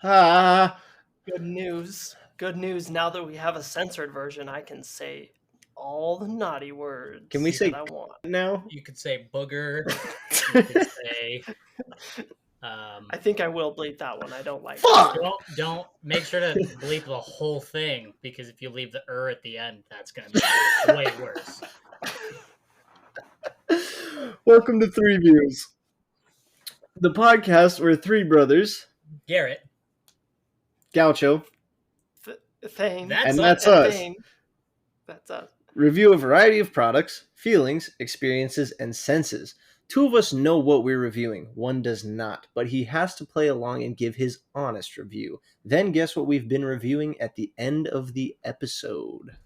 Ah, Good news. Good news. Now that we have a censored version, I can say all the naughty can we words that say I want. now? You could say booger. You could say. I think I will bleep that one. I don't like Fuck! it. Don't make sure to bleep the whole thing, because if you leave the at the end, that's gonna make it way worse. Welcome to Three Views, the podcast where three brothers, Garrett, Gaucho, Thane. That's and us. that's us, Thane. That's us. review a variety of products, feelings, experiences, and senses. Two of us know what we're reviewing, one does not, but he has to play along and give his honest review. Then guess what we've been reviewing at the end of the episode.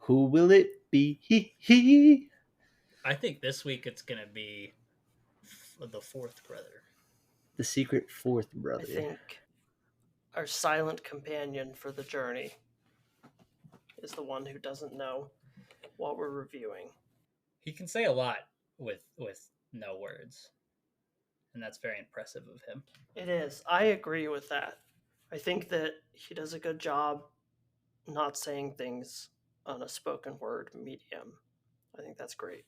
Who will it be? He. I think this week it's gonna be the fourth brother. The secret fourth I brother. think our silent companion for the journey is the one who doesn't know what we're reviewing. He can say a lot with no words, and that's very impressive of him. It is. I agree with that. I think that he does a good job not saying things on a spoken word medium. I think that's great.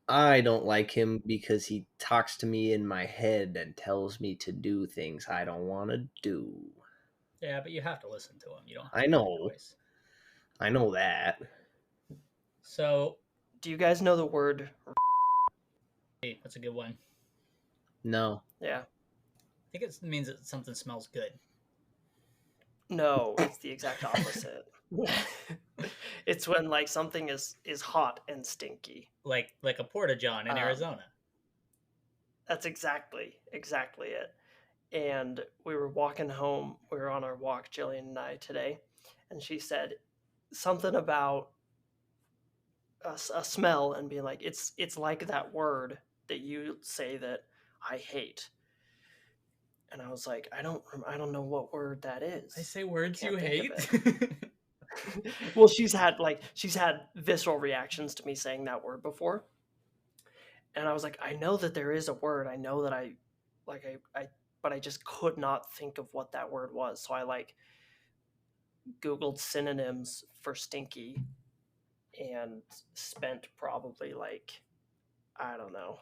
I don't like him because he talks to me in my head and tells me to do things I don't want to do. Yeah, but you have to listen to him. You don't. I know. I know that. So, do you guys know the word? Hey, that's a good one. No. Yeah. I think it means that something smells good. No, it's the exact opposite. It's when like something is hot and stinky. Like a porta-john in Arizona. That's exactly it. And we were walking home. We were on our walk, Jillian and I, today, and she said something about a smell and being like, it's like that word that you say that I hate. And I was like, I don't know what word that is. I say words you hate. Well, she's had visceral reactions to me saying that word before, and I was like, I know that there is a word. I know that I but I just could not think of what that word was. So I Googled synonyms for stinky, and spent probably I don't know,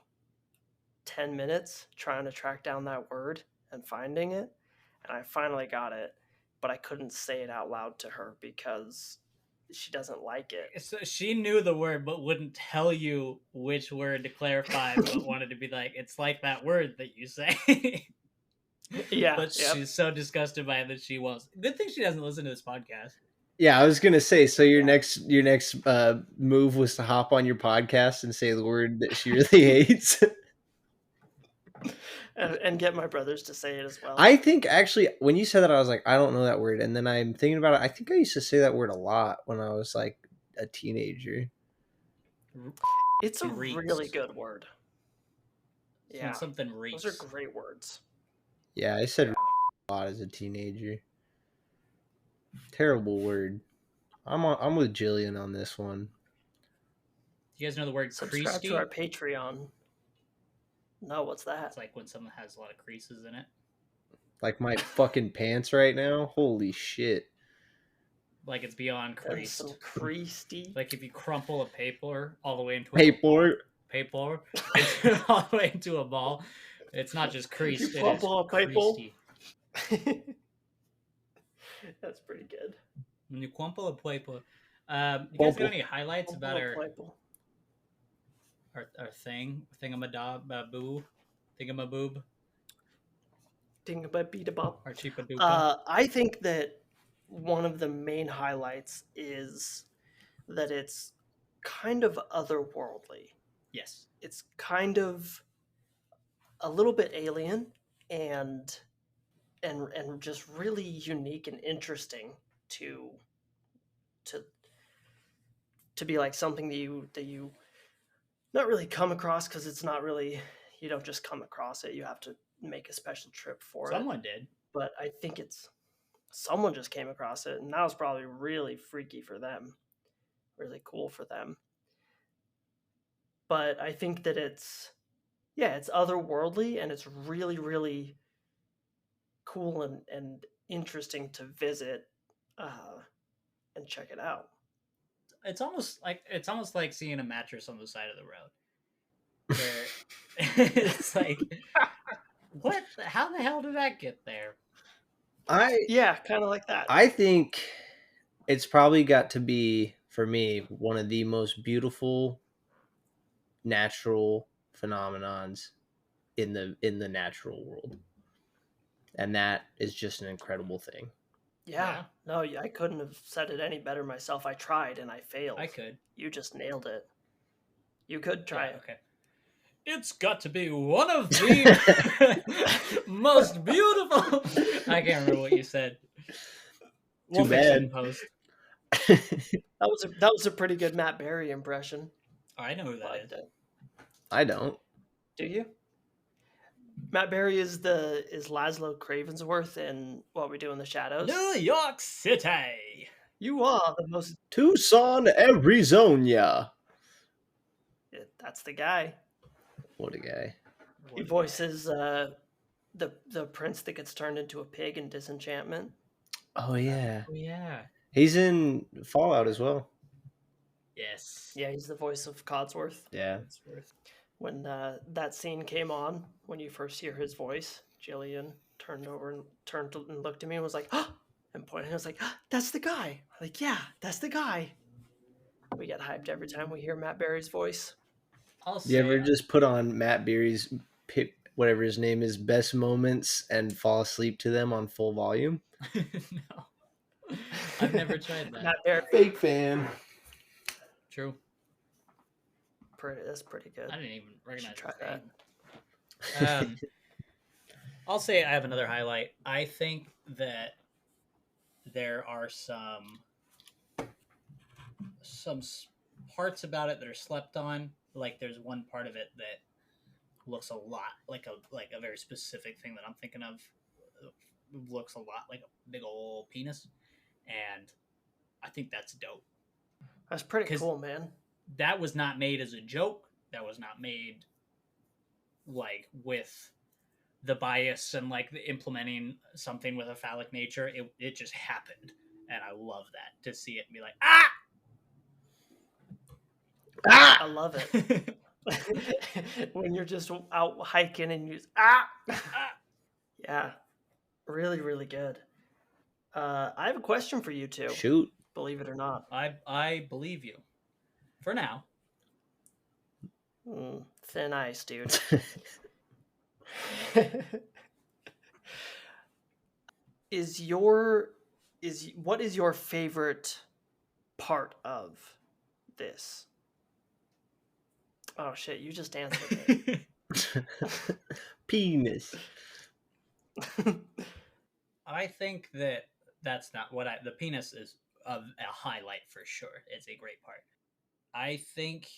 10 minutes trying to track down that word and finding it, and I finally got it, but I couldn't say it out loud to her because she doesn't like it. So she knew the word but wouldn't tell you which word to clarify, but wanted to be like, it's like that word that you say. Yeah. But she's so disgusted by it that she won't. Good thing she doesn't listen to this podcast. Yeah, I was gonna say. So your next move was to hop on your podcast and say the word that she really hates. And get my brothers to say it as well. I think actually, when you said that, I was like, I don't know that word, and then I'm thinking about it. I think I used to say that word a lot when I was like a teenager. It's a really good word. Yeah, when something reeks. Those are great words. Yeah, I said a lot as a teenager. Terrible word. I'm with Jillian on this one. Do you guys know the word subscribe creasy? To our Patreon. No, what's that? It's like when someone has a lot of creases in it. Like my fucking pants right now. Holy shit. Like it's beyond creased. Some creasty. Like if you crumple a paper all the way into paper all the way into a ball, it's not just creased. It is creasty. That's pretty good. When you crumple a paper, you guys got any highlights about our thingamaboob? Ding-a-ba-beat-a-bop. Or Chipadupa. I think that one of the main highlights is that it's kind of otherworldly. Yes. It's kind of a little bit alien and just really unique and interesting to to to be like something that you not really come across, because it's not really, you don't just come across it, you have to make a special trip for it. Someone did. But I think it's someone just came across it, and that was probably really freaky for them, really cool for them. But I think that it's otherworldly, and it's really, really cool and interesting to visit and check it out. It's almost like seeing a mattress on the side of the road. Where it's like, what? How the hell did that get there? Yeah, kind of like that. I think it's probably got to be, for me, one of the most beautiful natural phenomenons in the natural world, and that is just an incredible thing. Yeah. No, I couldn't have said it any better myself. I tried and I failed. I could. You just nailed it. You could try it. Okay. It's got to be one of the most beautiful. I can't remember what you said. We'll fix it in post. That was a pretty good Matt Berry impression. Oh, I know who that is. I don't. Do you? Matt Berry is Laszlo Cravensworth in What We Do in the Shadows. New York City. You are the most Tucson, Arizona. That's the guy. What a guy. He voices the prince that gets turned into a pig in Disenchantment. Oh yeah. Oh yeah. He's in Fallout as well. Yes. Yeah, he's the voice of Codsworth. Yeah. When that scene came on, when you first hear his voice, Jillian turned and looked at me and was like, "Oh!" and pointed. I was like, "Oh, that's the guy." I'm like, yeah, that's the guy. We get hyped every time we hear Matt Berry's voice. You ever just put on Matt Berry's whatever his name is, best moments, and fall asleep to them on full volume? No, I've never tried that. Matt Berry, fake fan. True. That's pretty good. I didn't even recognize try that. I'll say I have another highlight. I think that there are some parts about it that are slept on. Like there's one part of it that looks a lot like a very specific thing that I'm thinking of. Looks a lot like a big old penis, and I think that's dope. That's pretty cool, man. That was not made as a joke. That was not made like with the bias and like implementing something with a phallic nature. It just happened, and I love that, to see it and be like, ah! I love it. When you're just out hiking and you just, yeah, really, really good. I have a question for you two. Shoot. Believe it or not. I believe you. For now. Thin ice, dude. What is your favorite part of this? Oh shit, you just answered it. Penis. I think that's not what the penis is a highlight for sure. It's a great part. I think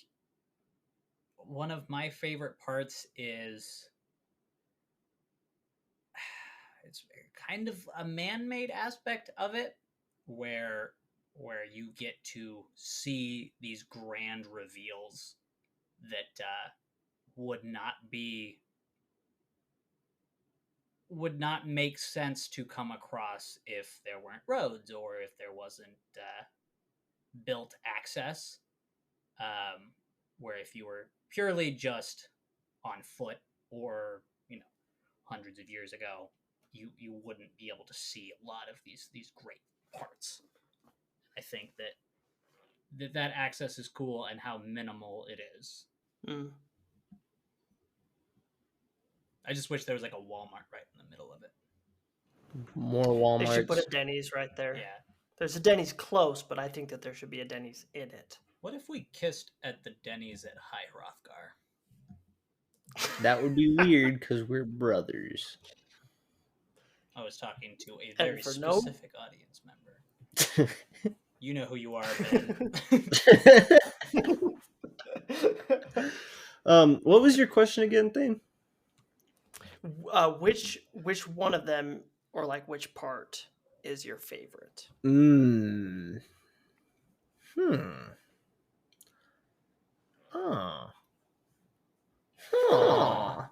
one of my favorite parts is it's kind of a man-made aspect of it, where you get to see these grand reveals that would not make sense to come across if there weren't roads or if there wasn't built access. Where if you were purely just on foot or hundreds of years ago, you wouldn't be able to see a lot of these great parts. I think that access is cool, and how minimal it is. I just wish there was like a Walmart right in the middle of it. More They should put Walmarts. a Denny's right there. Yeah. There's a Denny's close, but I think that there should be a Denny's in it. What if we kissed at the Denny's at High Hrothgar? That would be weird because we're brothers. I was talking to a And very for no- specific audience member. You know who you are, Ben. What was your question again, Thane? Which one of them, or like which part, is your favorite? Hmm. Oh. Huh.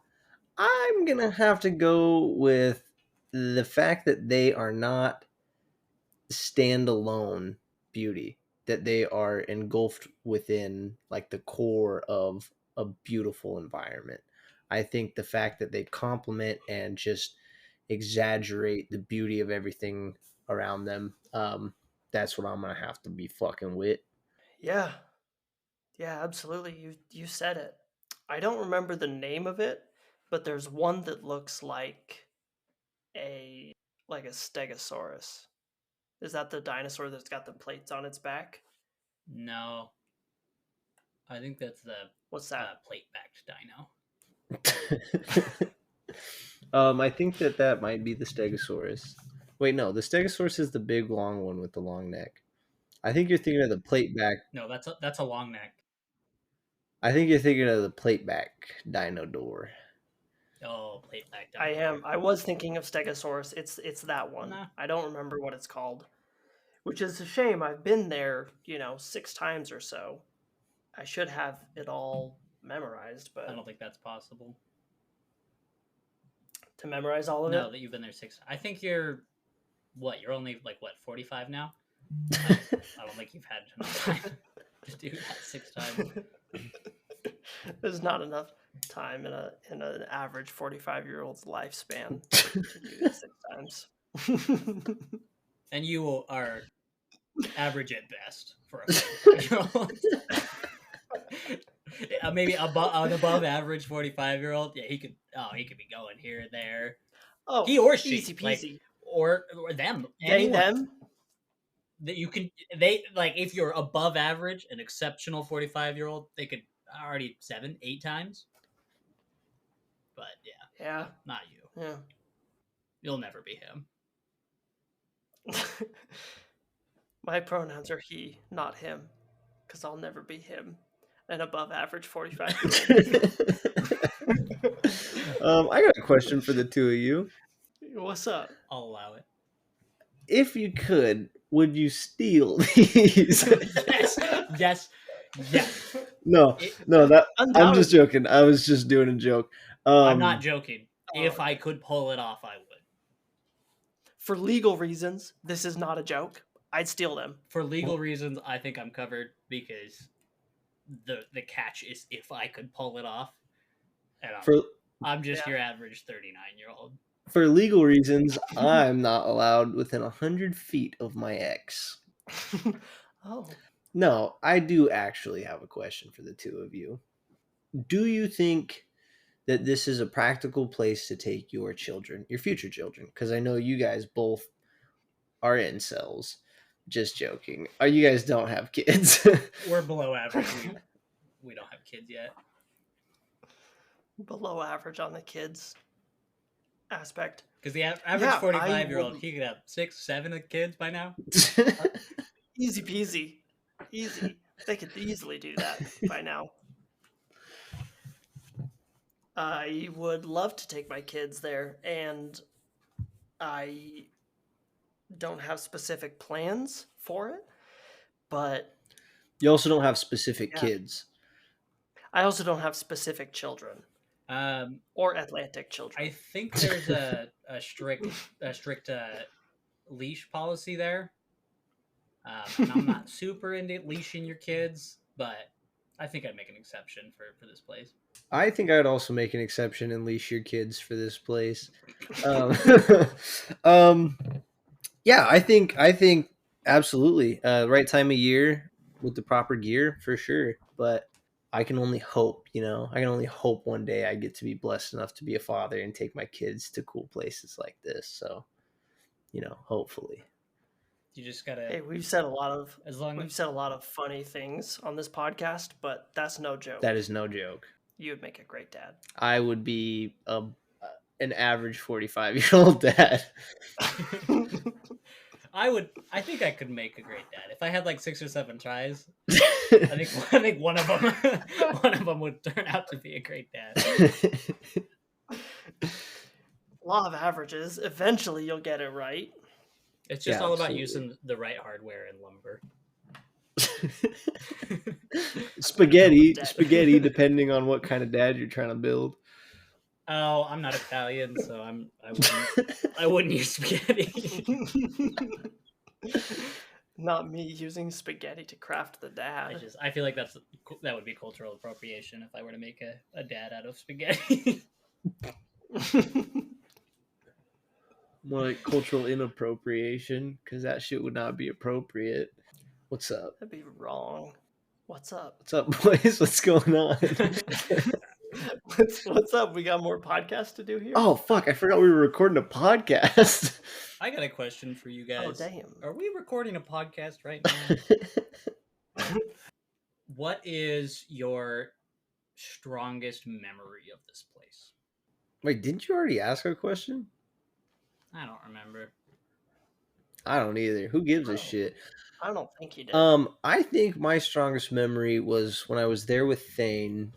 I'm gonna have to go with the fact that they are not standalone beauty, that they are engulfed within like the core of a beautiful environment. I think the fact that they complement and just exaggerate the beauty of everything around them, that's what I'm gonna have to be fucking with. Yeah, yeah, absolutely. You said it. I don't remember the name of it, but there's one that looks a like a stegosaurus. Is that the dinosaur that's got the plates on its back? No, I think that's the What's that? plate-backed dino. I think that might be the Stegosaurus. Wait, no, the Stegosaurus is the big long one with the long neck. I think you're thinking of the plate back. No, that's a long neck. I think you're thinking of the plate back Dino Door. Oh, plate-backed dino. I am. I was thinking of stegosaurus. It's that one. Nah. I don't remember what it's called, which is a shame. I've been there, 6 times or so. I should have it all memorized, I but don't think that's possible. to memorize all of No, it. that you've been there 6. I think you're You're only 45 now. I don't think you've had enough time to do that 6 times. There's not enough time in an average 45-year-old's lifespan to do that 6 times. And you are average at best for a 45-year-old. Maybe an above average 45-year-old. Yeah, he could be going here and there. Oh, He or she, easy peasy. or them, They anyone. them. That you can if you're above average, an exceptional 45-year-old, they could already 7-8 times. But Yeah. not you. Yeah. You'll never be him. My pronouns are he, not him, because I'll never be him. An above average 45-year-old. I got a question for the two of you. What's up? I'll allow it. If you could, would you steal these? Yes. No, I'm just joking. I was just doing a joke. I'm not joking. If I could pull it off, I would. For legal reasons, this is not a joke. I'd steal them. For legal reasons, I think I'm covered because the catch is if I could pull it off. And I'm just your average 39-year-old. For legal reasons, I'm not allowed within 100 feet of my ex. Oh. No, I do actually have a question for the two of you. Do you think that this is a practical place to take your children, your future children? Because I know you guys both are incels. Just joking. You guys don't have kids. We're below average. We don't have kids yet. Below average on the kids aspect. Because the average 45-year-old, he could have 6, 7 kids by now. Easy peasy. Easy. They could easily do that by now. I would love to take my kids there, and I don't have specific plans for it, but you also don't have specific kids. I also don't have specific children. Or Atlantic children. I think there's a strict leash policy there. And I'm not super into leashing your kids, but I think I'd make an exception for this place. I think I would also make an exception and leash your kids for this place. Yeah, I think absolutely right time of year with the proper gear for sure. But I can only hope, I can only hope one day I get to be blessed enough to be a father and take my kids to cool places like this. So hopefully. You just gotta. Hey, we've said a lot of As long as funny things on this podcast, but that's no joke. That is no joke. You would make a great dad. I would be an average 45-year-old dad. I think I could make a great dad if I had like 6 or 7 tries. I think one of them would turn out to be a great dad. Law of averages. Eventually, you'll get it right. It's just all about absolutely. using the right hardware and lumber. spaghetti, depending on what kind of dad you're trying to build. Oh, I'm not Italian, so I wouldn't use spaghetti. Not me using spaghetti to craft the dad. I feel like that would be cultural appropriation if I were to make a dad out of spaghetti. More like cultural inappropriation, because that shit would not be appropriate. What's up? That'd be wrong. What's up? What's up, boys? What's going on? What's up? We got more podcasts to do here. Oh fuck! I forgot we were recording a podcast. I got a question for you guys. Oh damn! Are we recording a podcast right now? What is your strongest memory of this place? Wait, didn't you already ask a question? I don't remember. I don't either. Who gives a shit? I don't think he did. I think my strongest memory was when I was there with Thane,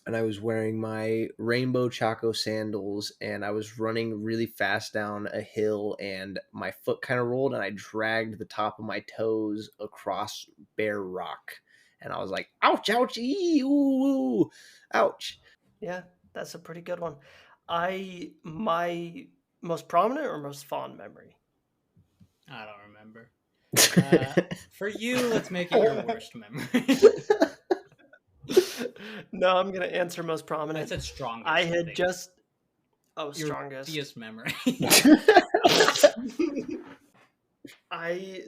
and I was wearing my rainbow Chaco sandals, and I was running really fast down a hill, and my foot kind of rolled, and I dragged the top of my toes across bare rock, and I was like, "Ouch! Ouch! Ooh! Ouch!" Yeah, that's a pretty good one. My most prominent or most fond memory? I don't remember. For you, let's make it your worst memory. No, I'm gonna answer most prominent. I said strongest. I had think. just Your strongest. deepest memory.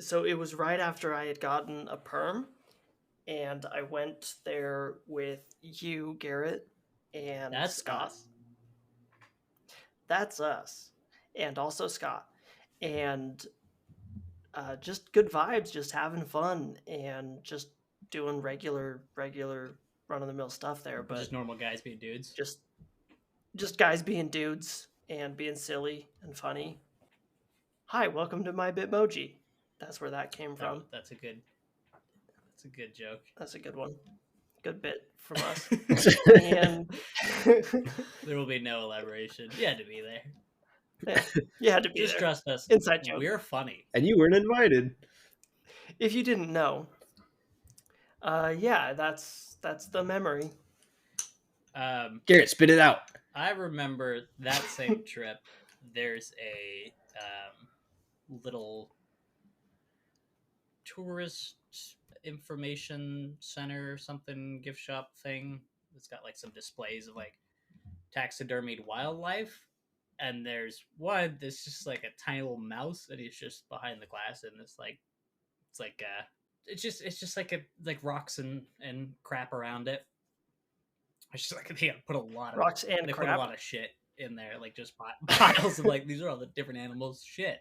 So it was right after I had gotten a perm, and I went there with you, Garrett, and That's Scott. us. That's us, and also Scott, and just good vibes, just having fun, and just doing regular run of the mill stuff there. But Just normal guys being dudes. just guys being dudes and being silly and funny. Hi, welcome to my Bitmoji. That's where that came from. That's a good joke. That's a good one. Good bit from us. And There will be no elaboration. You had to be there. yeah, you had to be Just there. trust us. Inside joke. We're funny. And you weren't invited. If you didn't know, yeah, that's the memory. Garrett, spit it out. I remember that same trip. There's a little tourist information center or something, gift shop thing. It's got like some displays of like taxidermied wildlife, and there's one that's just like a tiny little mouse, and he's just behind the glass, and it's just like rocks and crap around it. It's just like they put a lot of Rocks and they crap. put a lot of shit in there, like just piles of like these are all the different animals shit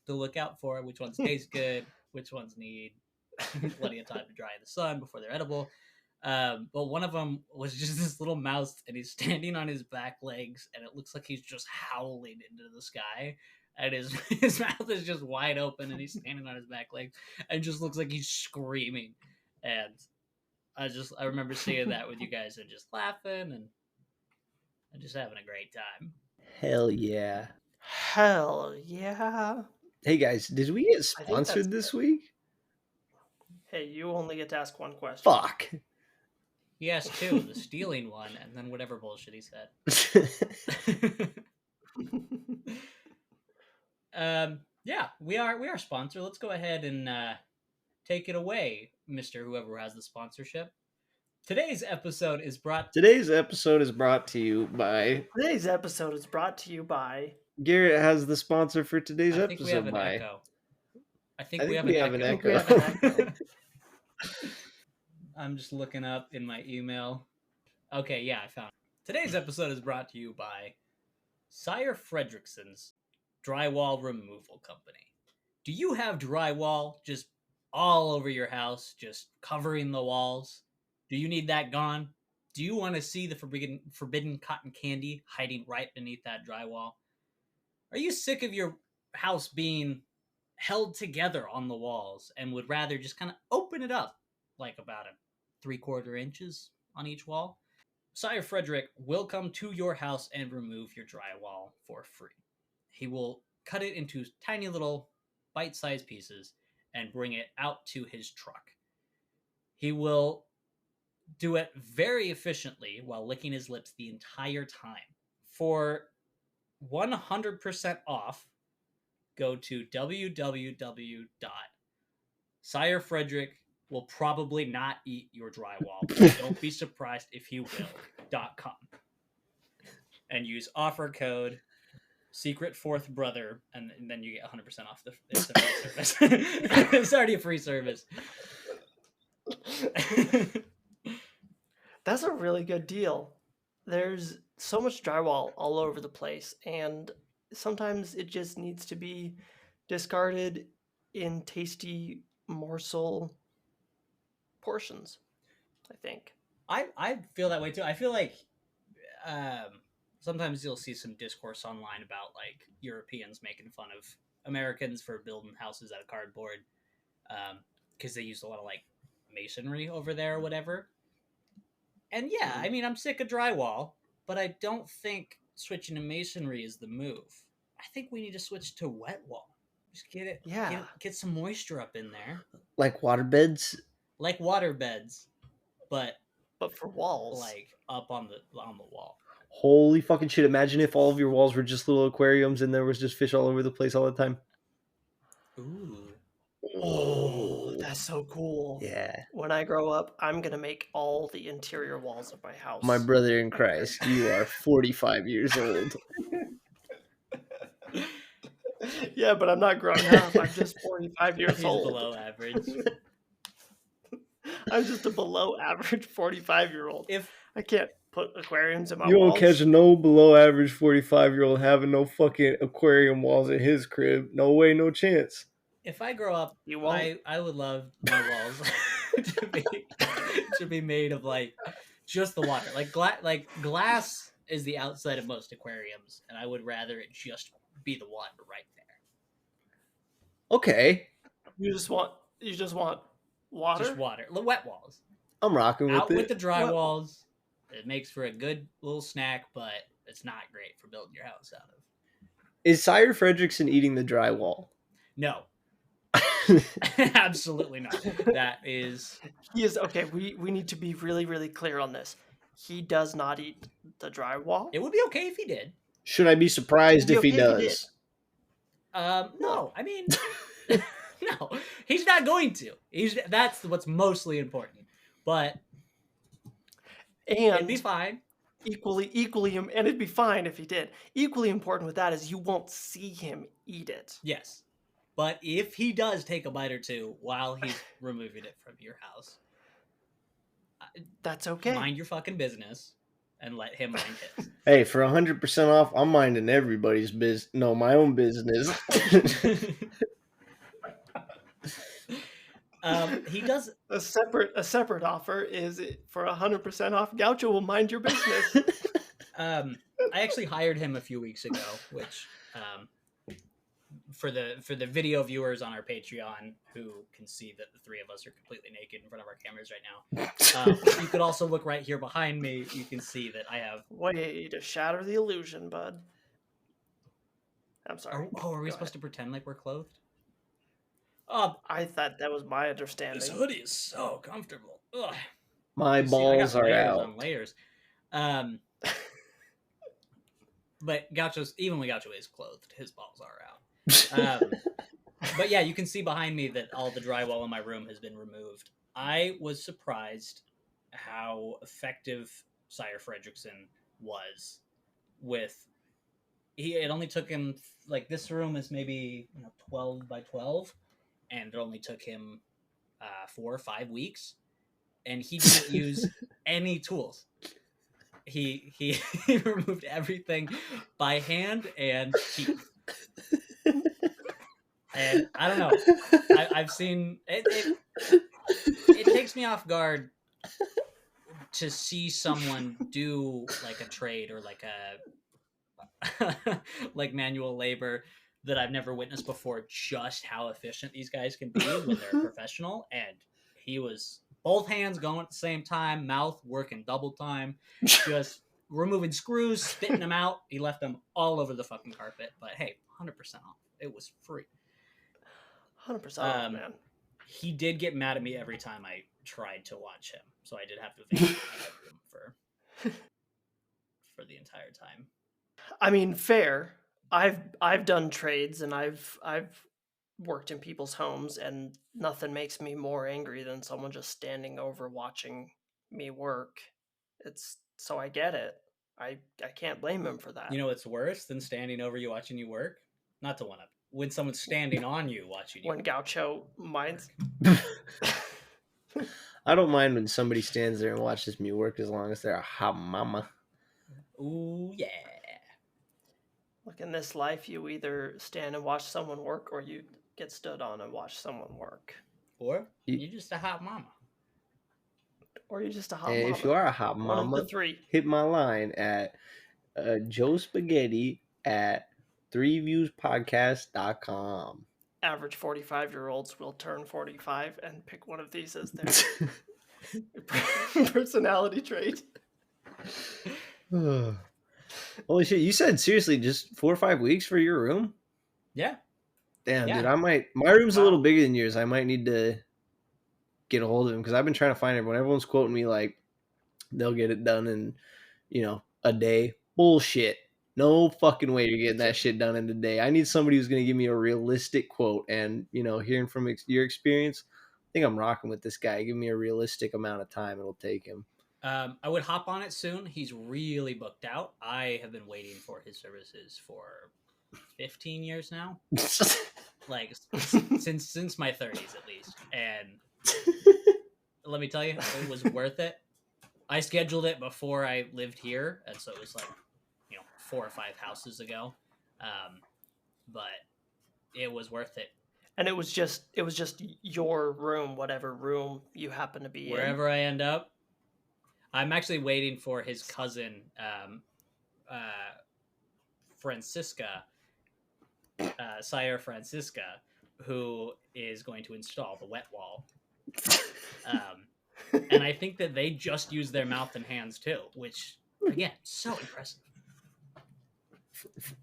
to look out for, which ones taste good, which ones need plenty of time to dry in the sun before they're edible. But one of them was just this little mouse, and he's standing on his back legs, and it looks like he's just howling into the sky, and his mouth is just wide open, and he's standing on his back legs, and just looks like he's screaming. And I remember seeing that with you guys and just laughing and just having a great time. Hell yeah. Hell yeah. Hey guys, did we get I think sponsored this week? Hey, you only get to ask one question. Fuck. He asked two, the stealing one, and then whatever bullshit he said. Yeah, we are sponsored. Let's go ahead and take it away, Mr. Whoever has the sponsorship. Today's episode is brought to you by Today's episode is brought to you by Garrett has the sponsor for today's I think we have episode an by. echo. I think we have an echo. I'm just looking up in my email. Okay, yeah, I found it. Today's episode is brought to you by Sire Fredrickson's drywall removal company. Do you have drywall just all over your house, just covering the walls? Do you need that gone? Do you want to see the forbidden cotton candy hiding right beneath that drywall? Are you sick of your house being held together on the walls and would rather just kind of open it up like about a 3/4 inches on each wall? Sire Frederick will come to your house and remove your drywall for free. He will cut it into tiny little bite-sized pieces and bring it out to his truck. He will do it very efficiently while licking his lips the entire time. For 100% off, go to www. Sire will probably not eat your drywall, but don't be surprised if he will.com. And use offer code secret fourth brother, and then you get 100% off it's a free service. It's already a free service. That's a really good deal. There's so much drywall all over the place, and sometimes it just needs to be discarded in tasty morsel portions, I think. I feel that way too. I feel like sometimes you'll see some discourse online about like Europeans making fun of Americans for building houses out of cardboard because they use a lot of like masonry over there or whatever. And yeah, I mean, I'm sick of drywall, but I don't think switching to masonry is the move. I think we need to switch to wet wall. Just get it, get some moisture up in there, like water beds, but for walls, like up on the wall. Holy fucking shit! Imagine if all of your walls were just little aquariums and there was just fish all over the place all the time. Ooh. Oh, that's so cool. Yeah. When I grow up, I'm going to make all the interior walls of my house. My brother in Christ, you are 45 years old. Yeah, but I'm not grown up. I'm just 45 years old. Below average. I'm just a below average 45-year-old. If I can't put aquariums in my you walls. won't catch no below average 45-year-old having no fucking aquarium walls in his crib. No way, no chance. If I grow up, I would love my walls to be made of like just the water. Like glass is the outside of most aquariums, and I would rather it just be the water right there. Okay. You just want water? Just water. The wet walls. I'm rocking with Out it. with the dry walls. It makes for a good little snack, but it's not great for building your house out of. Is Sire Fredrickson eating the drywall? No. Absolutely not. That is... He is... Okay, we need to be really, really clear on this. He does not eat the drywall. It would be okay if he did. Should I be surprised if he does? No. I mean... no. He's not going to. That's what's mostly important. But... And it'd be fine. Equally, and it'd be fine if he did. Equally important with that is you won't see him eat it. Yes. But if he does take a bite or two while he's removing it from your house, that's okay. Mind your fucking business and let him mind his. Hey, for 100% off, I'm minding everybody's business. No, my own business. He does a separate offer is for 100% off. Gaucho will mind your business. I actually hired him a few weeks ago, which for the video viewers on our Patreon who can see that the three of us are completely naked in front of our cameras right now. You could also look right here behind me. You can see that I have way to shatter the illusion, bud. I'm sorry. Are we supposed to pretend like we're clothed? I thought that was my understanding. This hoodie is so comfortable. Ugh. My balls are out. On layers. But even when Gaucho is clothed, his balls are out. But yeah, you can see behind me that all the drywall in my room has been removed. I was surprised how effective Sire Fredrickson was with. It only took him, like, this room is maybe 12 by 12. And it only took him 4 or 5 weeks, and he didn't use any tools. He removed everything by hand and teeth. And I don't know. I've seen it. It takes me off guard to see someone do like a trade or like a like manual labor that I've never witnessed before. Just how efficient these guys can be when they're professional. And he was both hands going at the same time, mouth working double time, just removing screws, spitting them out. He left them all over the fucking carpet. But hey, 100% off. It was free. 100% off, man. He did get mad at me every time I tried to watch him, so I did have to vacate my bedroom for the entire time. I mean, fair. I've done trades and I've worked in people's homes, and nothing makes me more angry than someone just standing over watching me work. It's so I get it. I can't blame him for that. You know what's worse than standing over you watching you work? Not to one up. When someone's standing on you watching you. When Gaucho minds. I don't mind when somebody stands there and watches me work as long as they're a hot mama. Ooh, yeah. Look, in this life, you either stand and watch someone work, or you get stood on and watch someone work. Or you're just a hot mama. Or you're just a hot And mama. if you are a hot One of mama, the three. hit my line at Joe Spaghetti at 3viewspodcast.com. Average 45-year-olds will turn 45 and pick one of these as their personality trait. Holy shit, you said seriously just 4 or 5 weeks for your room? Yeah. Damn, Yeah. dude, my room's a little bigger than yours. I might need to get a hold of him because I've been trying to find everyone. Everyone's quoting me like they'll get it done in, a day. Bullshit. No fucking way you're getting that shit done in a day. I need somebody who's going to give me a realistic quote. And, hearing from your experience, I think I'm rocking with this guy. Give me a realistic amount of time it'll take him. I would hop on it soon. He's really booked out. I have been waiting for his services for 15 years now. Like since my 30s at least. And let me tell you, it was worth it. I scheduled it before I lived here, and so it was like 4 or 5 houses ago. But it was worth it. And it was just your room, whatever room you happen to be Wherever I end up. I'm actually waiting for his cousin, Francisca, Sire Francisca, who is going to install the wet wall. And I think that they just use their mouth and hands too, which, again, so impressive.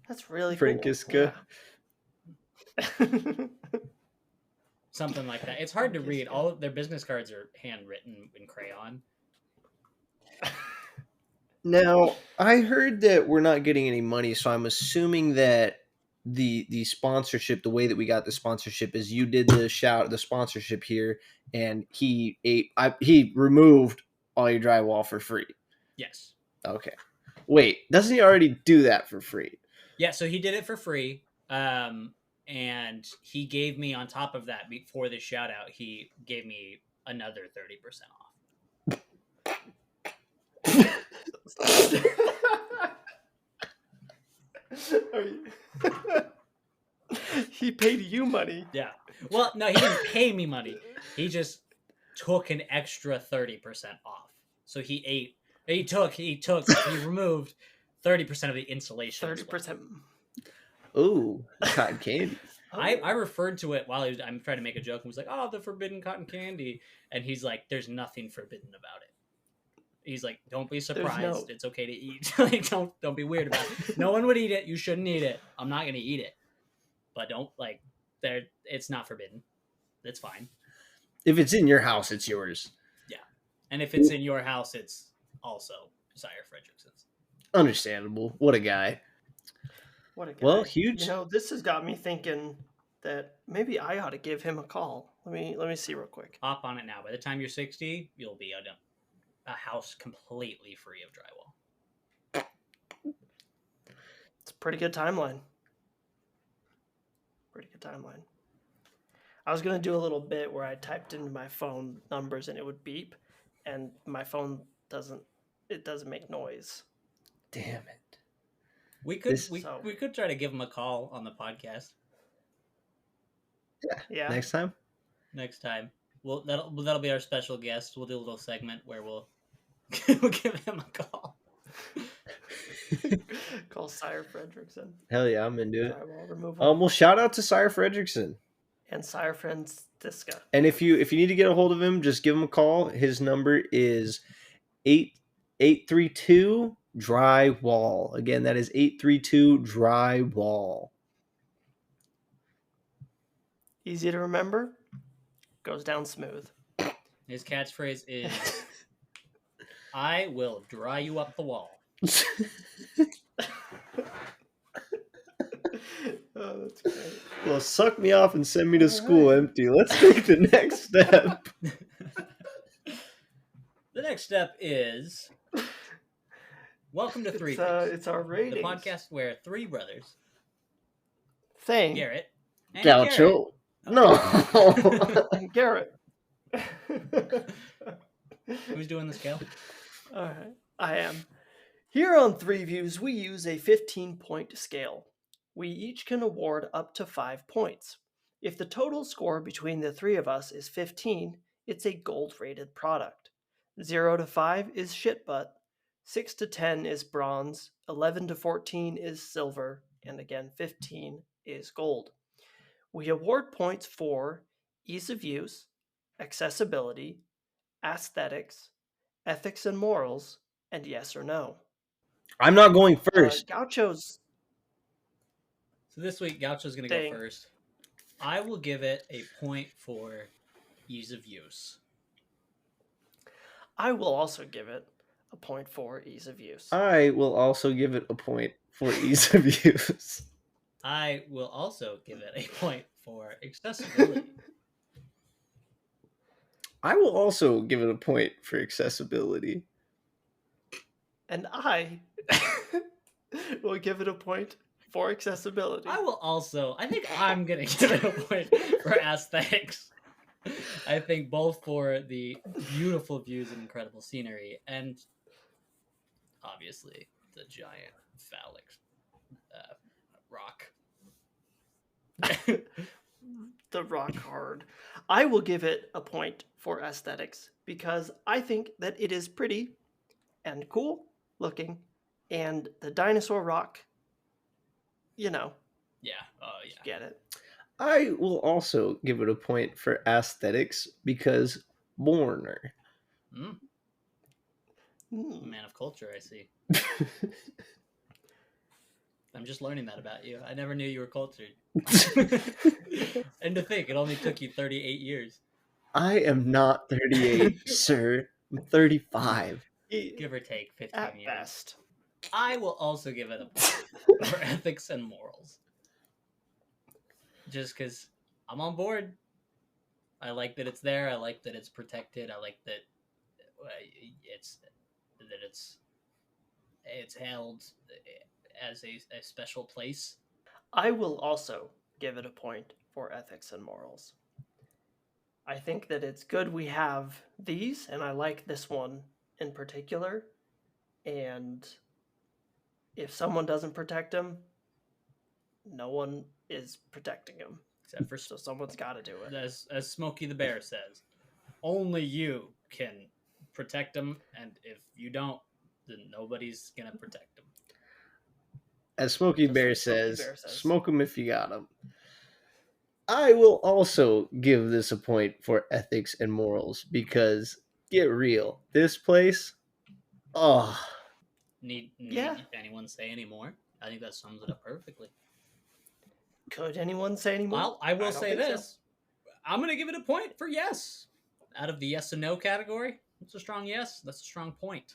That's really Francisca. Cool. Yeah. Something like that. It's hard to read. All of their business cards are handwritten in crayon. Now, I heard that we're not getting any money, so I'm assuming that the sponsorship, the way that we got the sponsorship is you did the sponsorship here, and he removed all your drywall for free. Yes. Okay. Wait, doesn't he already do that for free? Yeah, so he did it for free. And he gave me, on top of that, before the shout out, he gave me another 30% off. He paid you money. Yeah. Well, no, he didn't pay me money. He just took an extra 30% off. So he removed 30% of the insulation. 30%. Ooh, cotton candy. I referred to it while I'm trying to make a joke and was like, oh, the forbidden cotton candy. And he's like, there's nothing forbidden about it. He's like, don't be surprised. It's okay to eat. Like, don't be weird about it. No one would eat it. You shouldn't eat it. I'm not going to eat it. But don't, it's not forbidden. It's fine. If it's in your house, it's yours. Yeah. And if it's in your house, it's also Sire Frederickson's. Understandable. What a guy. What a guy. Well, huge. This has got me thinking that maybe I ought to give him a call. Let me see real quick. Hop on it now. By the time you're 60, you'll be a house completely free of drywall. It's a pretty good timeline. I was going to do a little bit where I typed into my phone numbers and it would beep, and my phone doesn't make noise. Damn it. We could try to give him a call on the podcast. Yeah. Next time. Next time. Well, that'll be our special guest. We'll do a little segment where we'll we'll give him a call. Call Sire Fredrickson. Hell yeah, I'm into it. Drywall removal. Well, shout out to Sire Fredrickson. And Sire Francisca. And if you need to get a hold of him, just give him a call. His number is 832 drywall. Again, that is 832 drywall. Easy to remember. Goes down smooth. His catchphrase is, "I will dry you up the wall." Oh, that's great. Well, suck me off and send me to school empty. Let's take the next step. The next step is welcome to Three Things, It's our ratings. the podcast where three brothers, Thing. Garrett and Gaucho. No. Garrett. Who's doing the scale? All right, I am. Here on Three Views, we use a 15-point scale. We each can award up to 5 points. If the total score between the three of us is 15, it's a gold-rated product. 0 to 5 is shitbutt. 6 to 10 is bronze. 11 to 14 is silver. And again, 15 is gold. We award points for ease of use, accessibility, aesthetics, ethics and morals, and yes or no. I'm not going first. Gaucho's So this week, Gaucho's going to go first. I will give it a point for ease of use. I will also give it a point for ease of use. I will also give it a point for ease of use. I will also give it a point for accessibility. I will also give it a point for accessibility. And I will give it a point for accessibility. I think I'm going to give it a point for aesthetics. I think both for the beautiful views and incredible scenery, and obviously the giant phallic rock. The rock hard. I will give it a point for aesthetics because I think that it is pretty and cool looking, and the dinosaur rock, you know. Yeah, oh yeah. Get it. I will also give it a point for aesthetics because Borner. Man of culture, I see. I'm just learning that about you. I never knew you were cultured. And to think, it only took you 38 years. I am not 38, sir. I'm 35. Give or take 15 At years. best. I will also give it a point for ethics and morals. Just because I'm on board. I like that it's there. I like that it's protected. I like that it's held as a special place. I will also give it a point for ethics and morals. I think that it's good we have these, and I like this one in particular. And if someone doesn't protect them, no one is protecting them. Except for So someone's got to do it. As Smokey the Bear says, only you can protect them, and if you don't, then nobody's gonna protect them. As Smokey Just Bear like Smokey says, Bear says. smoke them if you got them. I will also give this a point for ethics and morals because, get real, this place, Need Yeah. anyone say any more? I think that sums it up perfectly. Could anyone say any more? Well, I will don't say think so. this. I'm going to give it a point for yes. Out of the yes and no category, it's a strong yes. That's a strong point.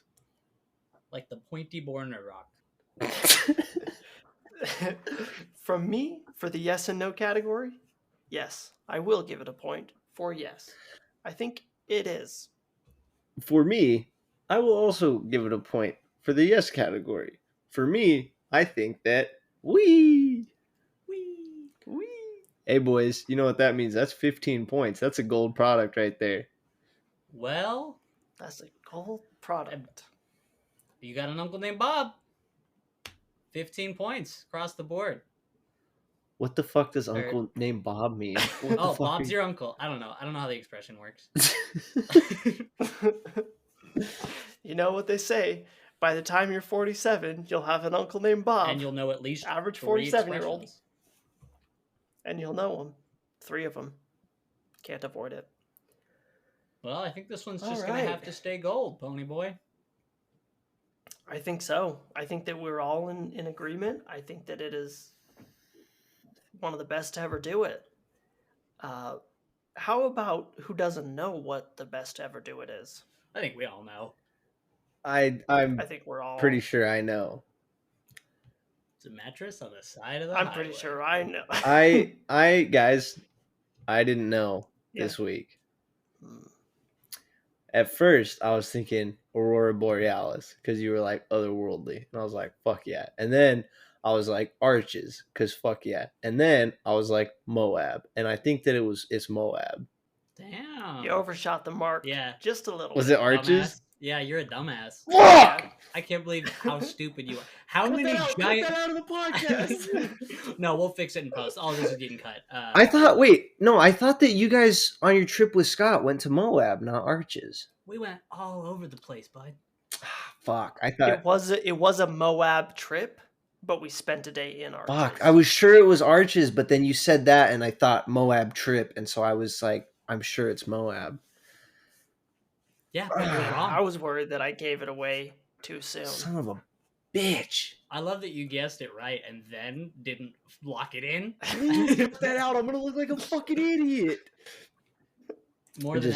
Like the pointy Borner rock. From me, for the yes and no category, yes, I will give it a point for yes. I think it is. For me, I will also give it a point for the yes category. For me, I think that we. Hey boys, you know what that means? That's 15 points. That's a gold product right there. Well, That's a gold product. you got an uncle named Bob. 15 points across the board. What the fuck does Or- Uncle named Bob mean? What the Oh, fuck Bob's are your uncle. I don't know. I don't know how the expression works. You know what they say? By the time you're 47, you'll have an uncle named Bob. And you'll know at least average 3 47-year-old, expressions. and you'll know them. 3 of them. Can't avoid it. Well, I think this one's All just going to have right. to stay gold, Pony Boy. I think so. I think that we're all in agreement. I think that it is one of the best to ever do it. How about who doesn't know what the best to ever do it is? I think we all know. I'm I think we're all pretty sure I know. It's a mattress on the side of the I'm highway. pretty sure I know. I guys, I didn't know Yeah. this week. Hmm. At first, I was thinking Aurora Borealis because you were like otherworldly, and I was like, "Fuck yeah!" And then I was like Arches because fuck yeah. And then I was like Moab, and I think that it's Moab. Damn. You overshot the mark. Yeah. Just a little. Was it Arches? Dumbass. Yeah, you're a dumbass. Fuck! I can't believe how stupid you are. How Cut many that out, giant? cut that out of the podcast. No, we'll fix it in post. All this is getting cut. I thought that you guys on your trip with Scott went to Moab, not Arches. We went all over the place, bud. Fuck, I thought. It was a Moab trip, but we spent a day in Arches. Fuck, I was sure it was Arches, but then you said that, and I thought Moab trip, and so I was like, I'm sure it's Moab. Yeah, you're wrong. I was worried that I gave it away too soon. Son of a bitch. I love that you guessed it right and then didn't lock it in. Please cut that out. I'm gonna look like a fucking idiot. More than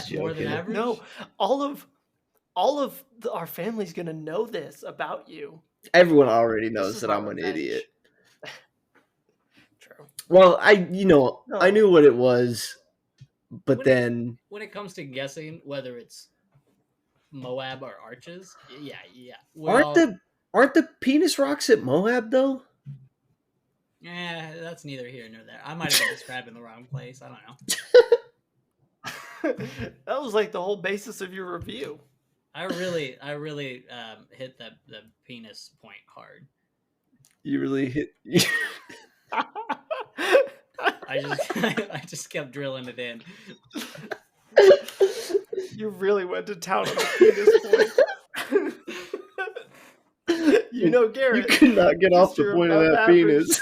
average. No, all of our family's gonna know this about you. Everyone already This knows is that my I'm an revenge. idiot. True. Well, I knew what it was, but When- then When it comes to guessing whether it's Moab or Arches, yeah. aren't the penis rocks at Moab though? That's neither here nor there. I might have been describing the wrong place. I don't know. That was like the whole basis of your review. I really hit the penis point hard. You really hit. I just kept drilling it in. You really went to town on the penis point. You know, Garrett. You could not get off the Mr. point of that Above penis.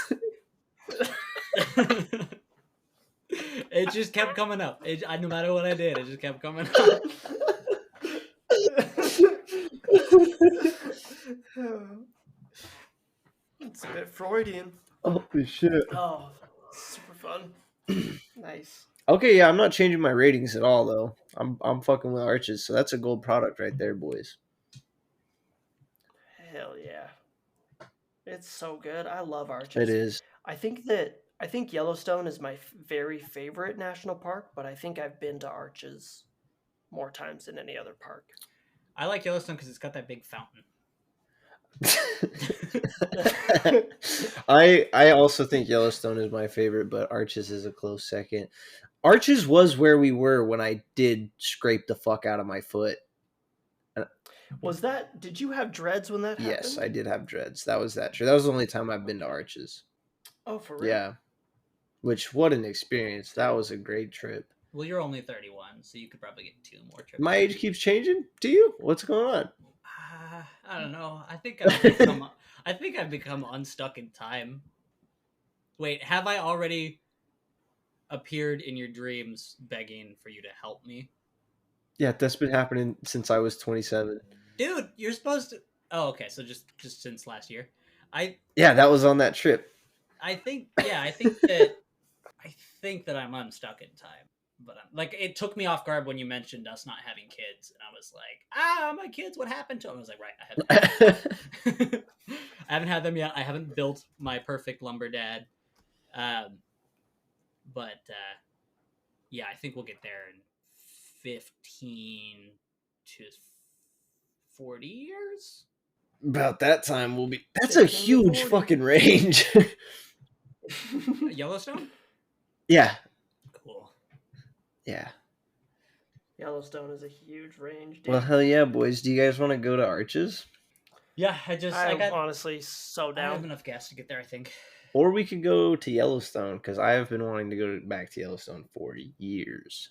It just kept coming up. No matter what I did, it just kept coming up. It's a bit Freudian. Holy shit. Oh, super fun. Nice. Okay, yeah, I'm not changing my ratings at all though. I'm fucking with Arches, so that's a gold product right there, boys. Hell yeah. It's so good. I love Arches. It is. I think Yellowstone is my very favorite national park, but I think I've been to Arches more times than any other park. I like Yellowstone because it's got that big fountain. I also think Yellowstone is my favorite, but Arches is a close second. Arches was where we were when I did scrape the fuck out of my foot. Did you have dreads when that happened? Yes, I did have dreads. That was that true. That was the only time I've been to Arches. Oh, for real? Yeah. Which, what an experience. That was a great trip. Well, you're only 31, so you could probably get 2 more trips. My age keeps changing? Do you? What's going on? I don't know. I think I've become unstuck in time. Wait, have I already appeared in your dreams begging for you to help me? Yeah, that's been happening since I was 27. Dude, you're supposed to. Oh, okay. So just since last year, Yeah, that was on that trip. I think that I'm unstuck in time. But like, it took me off guard when you mentioned us not having kids, and I was like, my kids, what happened to them? I was like, right, I haven't had them yet. I haven't built my perfect lumber dad. But yeah, I think we'll get there in 15 to 40 years. About that time we'll be. That's a huge fucking range. Yellowstone? Yeah. Cool. Yeah. Yellowstone is a huge range, dude. Well, hell yeah, boys. Do you guys want to go to Arches? Yeah, I'm honestly so I have down. enough gas to get there, I think. Or we could go to Yellowstone, because I have been wanting to go back to Yellowstone for years.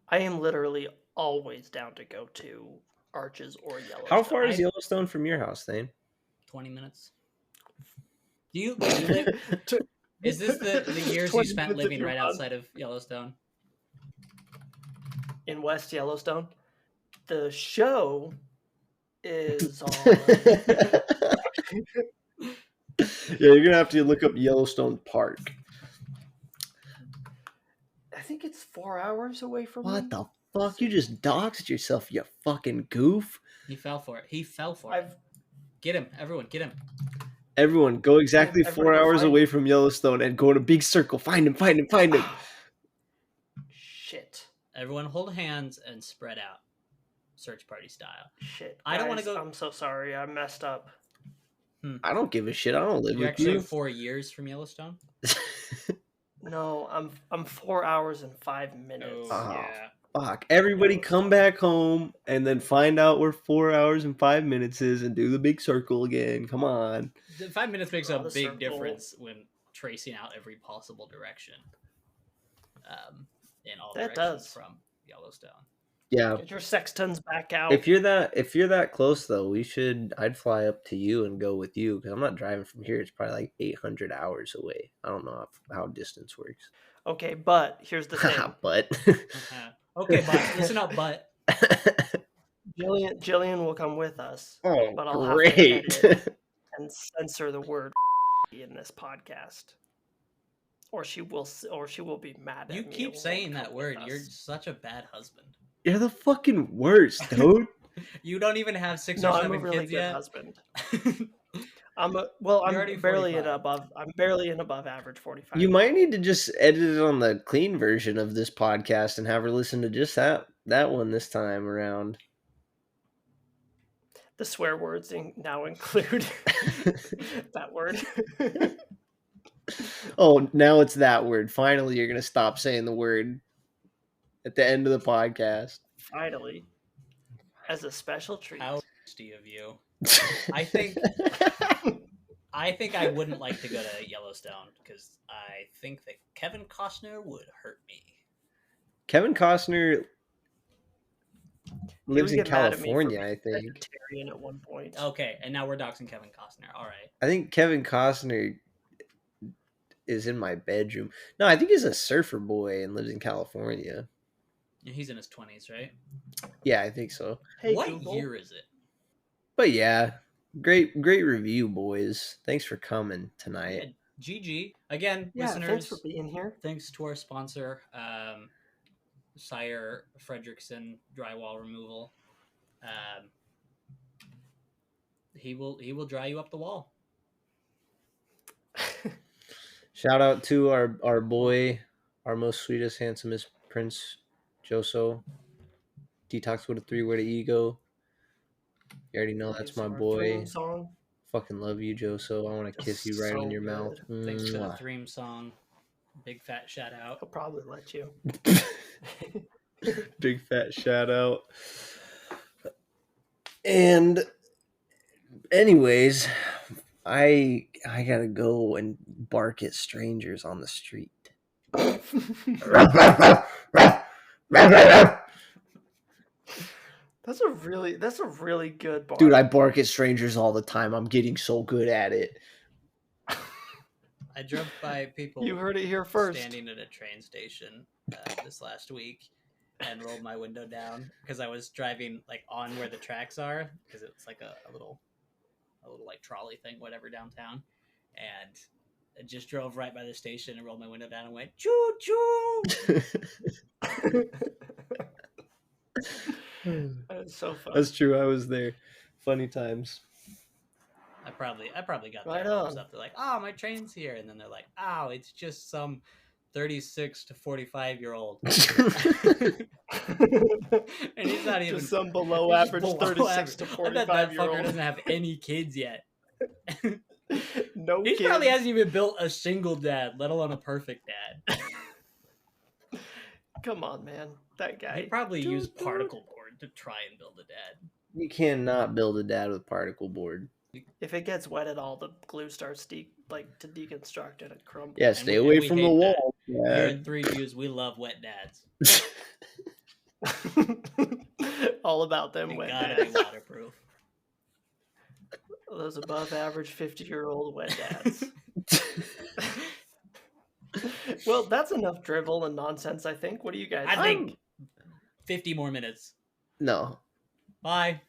I am literally always down to go to Arches or Yellowstone. How far is Yellowstone from your house, Thane? 20 minutes. Do you live? Is this the years you spent living right outside of Yellowstone? In West Yellowstone? The show is on... Yeah, you're gonna have to look up Yellowstone Park. I think it's 4 hours away from me. What the fuck? You just doxed yourself, you fucking goof. He fell for it. Get him. Everyone, get him. Everyone, go exactly 4 hours away from Yellowstone and go in a big circle. Find him, find him, find him. Shit. Everyone hold hands and spread out. Search party style. Shit. I don't want to go. I'm so sorry. I messed up. I don't give a shit. I don't live You're with you. actually 4 years from Yellowstone? No, I'm 4 hours and 5 minutes. Oh, yeah. Fuck. Everybody come back home and then find out where 4 hours and 5 minutes is and do the big circle again. Come on. 5 minutes makes a big difference when tracing out every possible direction. In all directions from Yellowstone. Yeah. Get your sextons back out. If you're that close though, I'd fly up to you and go with you, because I'm not driving from here. It's probably like 800 hours away. I don't know how distance works. Okay, but here's the thing. But okay, but listen up, but Jillian will come with us. Oh, but I'll great. have to edit and censor the word in this podcast. Or she will be mad at me. You keep saying that word. You're such a bad husband. You're the fucking worst, dude. You don't even have 6 or 7 I'm a really kids good yet. Husband. I'm barely in above average 45. You might need to just edit it on the clean version of this podcast and have her listen to just that one this time around. The swear words now include that word. Oh, now it's that word. Finally, you're going to stop saying the word at the end of the podcast. Finally. As a special treat. How nasty of you. I think I wouldn't like to go to Yellowstone because I think that Kevin Costner would hurt me. Kevin Costner lives in California, I think. Vegetarian at one point. Okay, and now we're doxing Kevin Costner. All right. I think Kevin Costner is in my bedroom. No, I think he's a surfer boy and lives in California. He's in his 20s, right? Yeah, I think so. Hey, what Google? Year is it? But yeah, great review, boys. Thanks for coming tonight. Yeah, GG. Again, listeners. Thanks for being here. Thanks to our sponsor, Sire Fredrickson Drywall Removal. He will dry you up the wall. Shout out to our boy, our most sweetest, handsomest Prince Joso. Detox with a 3-word ego. You already know that's my boy. Song. Fucking love you, Joso. I want to kiss you right on your mouth. Thanks for the theme song. Big fat shout out. He'll probably let you. Big fat shout out. And anyways, I gotta go and bark at strangers on the street. That's a really good bark. Dude, I bark at strangers all the time. I'm getting so good at it. I drove by people. You heard it here first. Standing at a train station this last week and rolled my window down because I was driving like on where the tracks are because it's like a little like trolley thing, whatever, downtown, and I just drove right by the station and rolled my window down and went choo choo. That's so fun. That's true. I was there. Funny times. I probably got right their hopes up. They're like, "Oh, my train's here," and then they're like, "Oh, it's just some 36 to 45-year-old." And he's not even just some below average 36 to 45-year-old. I bet that fucker doesn't have any kids yet. No he kids. Probably hasn't even built a single dad, let alone a perfect dad. Come on, man. That guy. He probably used particle board to try and build a dad. You cannot build a dad with particle board. If it gets wet at all, the glue starts to deconstruct and it crumbles. Yeah, stay away we from the hate that. wall. Here Yeah. at Three Jews, we love wet dads. All about them They wet gotta dads. be waterproof. Those above average 50-year-old wet dads. Well, that's enough drivel and nonsense, I think. What do you guys I think? think 50 more minutes. No. Bye.